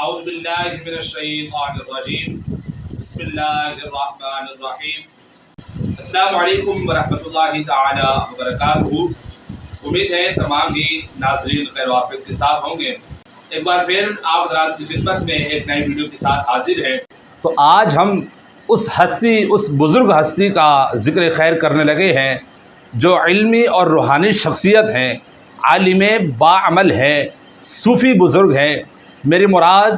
اعوذ باللہ من الشیطان الرجیم بسم اللہ الرحمن الرحیم۔ السلام علیکم ورحمۃ اللہ تعالی وبرکاتہ۔ امید ہے تمام ہی ناظرین خیر وافیت کے ساتھ ہوں گے۔ ایک بار پھر آپ حضرات کی خدمت میں ایک نئی ویڈیو کے ساتھ حاضر ہیں۔ تو آج ہم اس بزرگ ہستی کا ذکر خیر کرنے لگے ہیں جو علمی اور روحانی شخصیت ہیں، عالم باعمل ہیں، صوفی بزرگ ہیں۔ میری مراد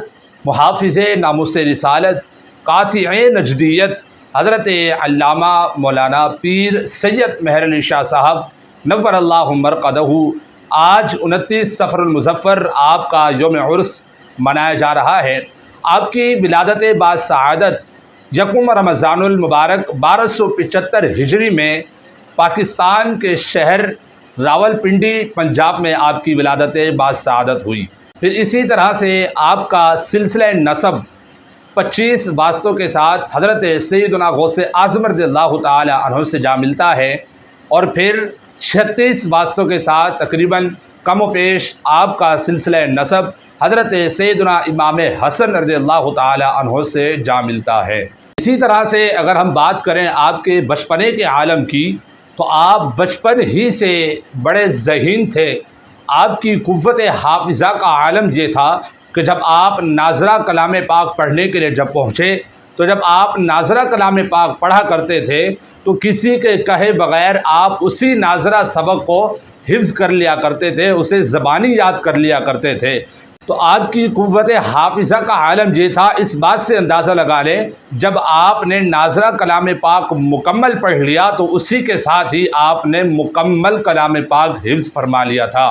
محافظ ناموس رسالت، قاطع نجدیت، حضرت علامہ مولانا پیر سید مہر علی شاہ صاحب نور اللہ مرقدہ۔ آج 29 صفر المظفر آپ کا یوم عرس منایا جا رہا ہے۔ آپ کی ولادت باسعادت یکم رمضان المبارک 1275 ہجری میں پاکستان کے شہر راولپنڈی پنجاب میں آپ کی ولادت باسعادت ہوئی۔ پھر اسی طرح سے آپ کا سلسلہ نسب 25 واسطوں کے ساتھ حضرت سیدنا غوث اعظم رضی اللہ تعالی عنہ سے جا ملتا ہے، اور پھر 36 واسطوں کے ساتھ تقریباً کم و پیش آپ کا سلسلہ نسب حضرت سیدنا امام حسن رضی اللہ تعالی عنہ سے جا ملتا ہے۔ اسی طرح سے اگر ہم بات کریں آپ کے بچپنے کے عالم کی، تو آپ بچپن ہی سے بڑے ذہین تھے۔ آپ کی قوت حافظہ کا عالم یہ تھا کہ جب آپ ناظرہ کلام پاک پڑھنے کے لیے جب پہنچے، تو جب آپ ناظرہ کلام پاک پڑھا کرتے تھے تو کسی کے کہے بغیر آپ اسی ناظرہ سبق کو حفظ کر لیا کرتے تھے، اسے زبانی یاد کر لیا کرتے تھے۔ تو آپ کی قوت حافظہ کا عالم یہ تھا، اس بات سے اندازہ لگا لیں جب آپ نے ناظرہ کلام پاک مکمل پڑھ لیا تو اسی کے ساتھ ہی آپ نے مکمل کلام پاک حفظ فرما لیا تھا۔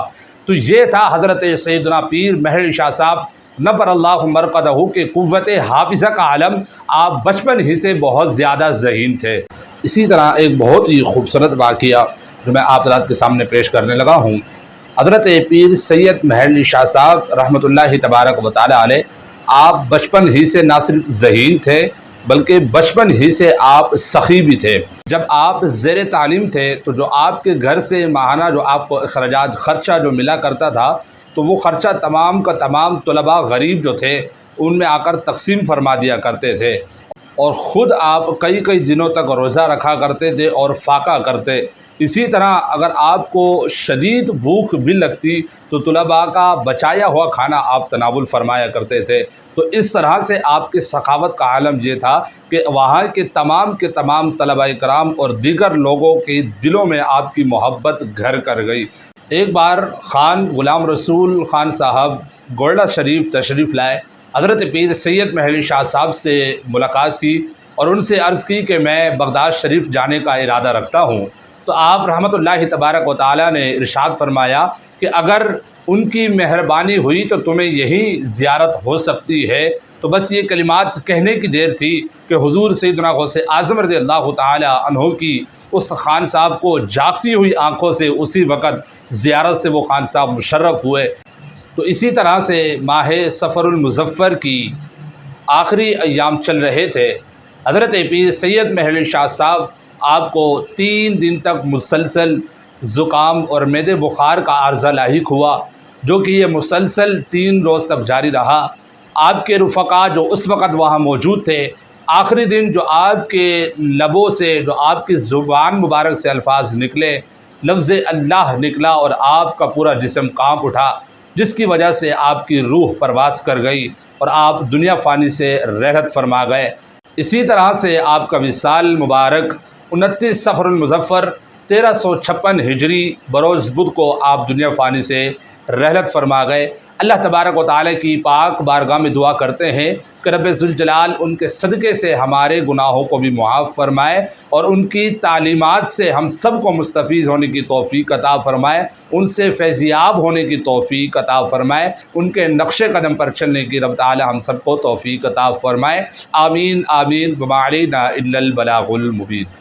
تو یہ تھا حضرت سیدنا پیر مہر علی شاہ صاحب نور اللہ مرقدہ کے قوت حافظہ کا عالم۔ آپ بچپن ہی سے بہت زیادہ ذہین تھے۔ اسی طرح ایک بہت ہی خوبصورت واقعہ جو میں آپ حضرات کے سامنے پیش کرنے لگا ہوں، حضرت پیر سید مہر علی شاہ صاحب رحمۃ اللہ تبارک و تعالی علیہ، آپ بچپن ہی سے نہ صرف ذہین تھے بلکہ بچپن ہی سے آپ سخی بھی تھے۔ جب آپ زیر تعلیم تھے تو جو آپ کے گھر سے ماہانہ جو آپ کو اخراجات خرچہ جو ملا کرتا تھا، تو وہ خرچہ تمام کا تمام طلباء غریب جو تھے ان میں آ کر تقسیم فرما دیا کرتے تھے، اور خود آپ کئی دنوں تک روزہ رکھا کرتے تھے اور فاقہ کرتے۔ اسی طرح اگر آپ کو شدید بھوک بھی لگتی تو طلباء کا بچایا ہوا کھانا آپ تناول فرمایا کرتے تھے۔ تو اس طرح سے آپ کے سخاوت کا عالم یہ تھا کہ وہاں کے تمام طلباء کرام اور دیگر لوگوں کے دلوں میں آپ کی محبت گھر کر گئی۔ ایک بار خان غلام رسول خان صاحب گولڈا شریف تشریف لائے، حضرت پیر سید مہر علی شاہ صاحب سے ملاقات کی اور ان سے عرض کی کہ میں بغداد شریف جانے کا ارادہ رکھتا ہوں۔ تو آپ رحمۃ اللہ تبارک و تعالیٰ نے ارشاد فرمایا کہ اگر ان کی مہربانی ہوئی تو تمہیں یہی زیارت ہو سکتی ہے۔ تو بس یہ کلمات کہنے کی دیر تھی کہ حضور سیدنا غوث اعظم رضی اللہ تعالی عنہ کی اس خان صاحب کو جاگتی ہوئی آنکھوں سے اسی وقت زیارت سے وہ خان صاحب مشرف ہوئے۔ تو اسی طرح سے ماہ صفر المظفر کی آخری ایام چل رہے تھے۔ حضرت پیر سید مہر علی شاہ صاحب آپ کو 3 دن تک مسلسل زکام اور معدے بخار کا عارضہ لاحق ہوا، جو کہ یہ مسلسل 3 روز تک جاری رہا۔ آپ کے رفقا جو اس وقت وہاں موجود تھے، آخری دن جو آپ کے لبوں سے جو آپ کی زبان مبارک سے الفاظ نکلے، لفظ اللہ نکلا اور آپ کا پورا جسم کانپ اٹھا، جس کی وجہ سے آپ کی روح پرواز کر گئی اور آپ دنیا فانی سے رحلت فرما گئے۔ اسی طرح سے آپ کا وصال مبارک 29 صفر المظفر 1356 ہجری بروز بدھ کو آپ دنیا فانی سے رحلت فرما گئے۔ اللہ تبارک و تعالی کی پاک بارگاہ میں دعا کرتے ہیں کہ رب ذوالجلال ان کے صدقے سے ہمارے گناہوں کو بھی معاف فرمائے اور ان کی تعلیمات سے ہم سب کو مستفیض ہونے کی توفیق عطا فرمائے، ان سے فیضیاب ہونے کی توفیق عطا فرمائے، ان کے نقش قدم پر چلنے کی رب تعالی ہم سب کو توفیق عطا فرمائے۔ آمین آمین وما علینا الا البلاغ المبین۔